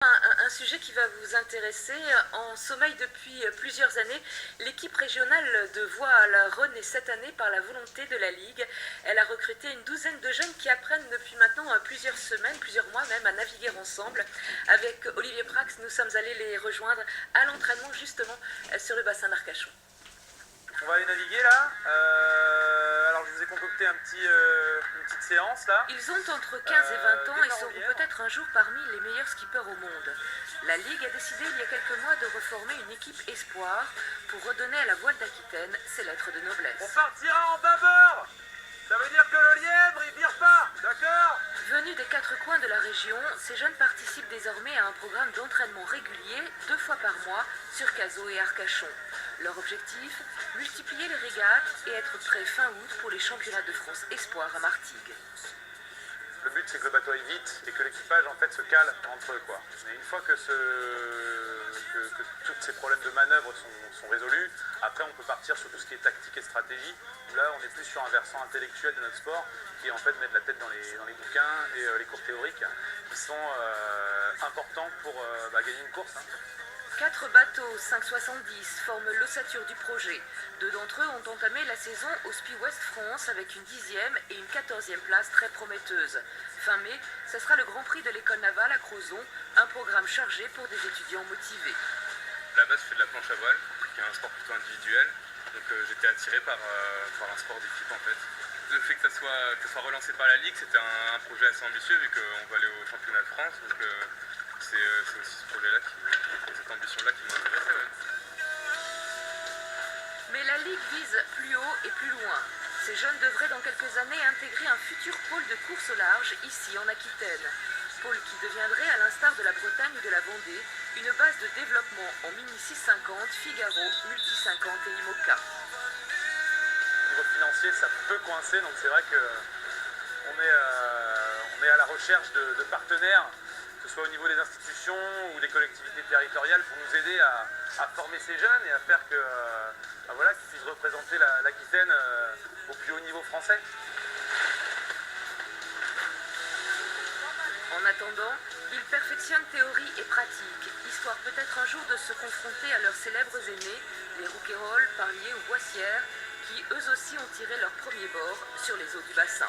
Un sujet qui va vous intéresser. En sommeil depuis plusieurs années, l'équipe régionale de voile à la Rhône est cette année par la volonté de la Ligue. Elle a recruté une douzaine de jeunes qui apprennent depuis maintenant plusieurs semaines, plusieurs mois même, à naviguer ensemble. Avec Olivier Prax, nous sommes allés les rejoindre à l'entraînement justement sur le bassin d'Arcachon. On va aller naviguer là. Alors je vous ai concocté une petite séance là. Ils ont entre 15 et 20 ans et seront peut-être un jour parmi les meilleurs skippers au monde. La Ligue a décidé il y a quelques mois de reformer une équipe espoir pour redonner à la voile d'Aquitaine ses lettres de noblesse. On partira en bâbord. Ça veut dire que le lièvre il vire pas, d'accord? Venus des quatre coins de la région, ces jeunes participent désormais à un programme d'entraînement régulier 2 fois par mois sur Cazaux et Arcachon. Leur objectif, multiplier les régates et être prêts fin août pour les championnats de France Espoir à Martigues. Le but c'est que le bateau aille vite et que l'équipage en fait se cale entre eux quoi. Et une fois que tous ces problèmes de manœuvre sont résolus, après on peut partir sur tout ce qui est tactique et stratégie. Où là on est plus sur un versant intellectuel de notre sport qui est en fait mettre la tête dans les bouquins et les cours théoriques qui sont importants pour gagner une course. 4 bateaux 570 forment l'ossature du projet. 2 d'entre eux ont entamé la saison au Spi West France avec une 10e et une 14e place très prometteuse. Fin mai, ce sera le Grand Prix de l'école navale à Crozon, un programme chargé pour des étudiants motivés. À la base, je fais de la planche à voile, qui est un sport plutôt individuel. Donc j'étais attiré par un sport d'équipe en fait. Le fait que ça soit relancé par la Ligue, c'était un projet assez ambitieux vu qu'on va aller au championnat de France. Donc c'est aussi ce projet-là, cette ambition-là qui m'a intéressé. Ouais. Mais la Ligue vise plus haut et plus loin. Ces jeunes devraient dans quelques années intégrer un futur pôle de course au large ici en Aquitaine. Pôle qui deviendrait, à l'instar de la Bretagne ou de la Vendée, une base de développement en Mini 650, Figaro, Multi 50 et IMOCA. Au niveau financier, ça peut coincer, donc c'est vrai qu'on est à la recherche de partenaires, que ce soit au niveau des institutions ou des collectivités territoriales, pour nous aider à former ces jeunes et à faire qu'ils puissent représenter l'Aquitaine au plus haut niveau français. En attendant, ils perfectionnent théorie et pratique, histoire peut-être un jour de se confronter à leurs célèbres aînés, les Rouquayrol, Parlier ou Boissière, qui eux aussi ont tiré leur premier bord sur les eaux du bassin.